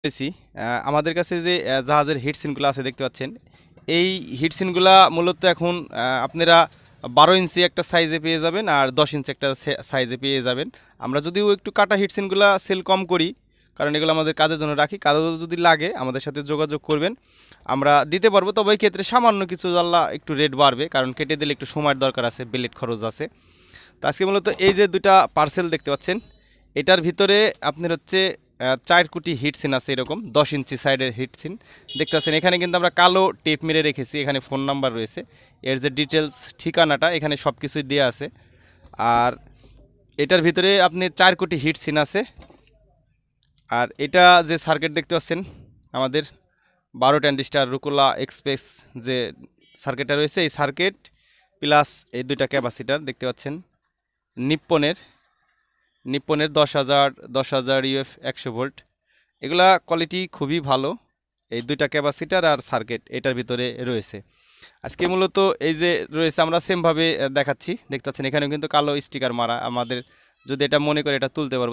পেয়েছি। আমাদের কাছে যে জাহাজের হিট সিনগুলো আছে দেখতে পাচ্ছেন, এই হিট সিনগুলা মূলত এখন আপনারা 12 ইঞ্চি একটা সাইজে পেয়ে যাবেন আর 10 ইঞ্চি একটা সাইজে পেয়ে যাবেন। আমরা যদিও একটু কাটা হিট সিনগুলা সেল কম করি, কারণ এগুলো আমাদের কাজের জন্য রাখি। কারো যদি লাগে আমাদের সাথে যোগাযোগ করবেন, আমরা দিতে পারবো। তবে এই ক্ষেত্রে সামান্য কিছু জানলা একটু রেট বাড়বে, কারণ কেটে দিলে একটু সময়ের দরকার আছে, বেলেট খরচ আছে। তো আজকে মূলত এই যে দুইটা পার্সেল দেখতে পাচ্ছেন, এটার ভিতরে আপনার হচ্ছে 4 কোটি হিট সিন আছে, এরকম 10 ইঞ্চি সাইডের হিট সিন দেখতে পাচ্ছেন। এখানে কিন্তু আমরা কালো টেপ মেরে রেখেছি, এখানে ফোন নাম্বার রয়েছে, এর যে ডিটেলস ঠিকানাটা এখানে সব কিছুই দেওয়া আছে। আর এটার ভিতরে আপনি 4 কোটি হিট সিন আছে। আর এটা যে সার্কিট দেখতে পাচ্ছেন, আমাদের 12 ট্রানজিস্টার রুকুলা এক্সপ্রেস যে সার্কিটটা রয়েছে, এই সার্কিট প্লাস এই দুইটা ক্যাপাসিটার দেখতে পাচ্ছেন নিপ্পনের নিপ্পনের 10,000 ইউএফ 100 ভোল্ট। এগুলা কোয়ালিটি খুবই ভালো। এই দুইটা ক্যাপাসিটার আর সার্কিট এটার ভিতরে রয়েছে। আজকে মূলত এই যে রয়েছে আমরা সেমভাবে দেখাচ্ছি, দেখতে পাচ্ছেন এখানেও কিন্তু কালো স্টিকার মারা। আমাদের যদি এটা মনে করে এটা তুলতে পারবো।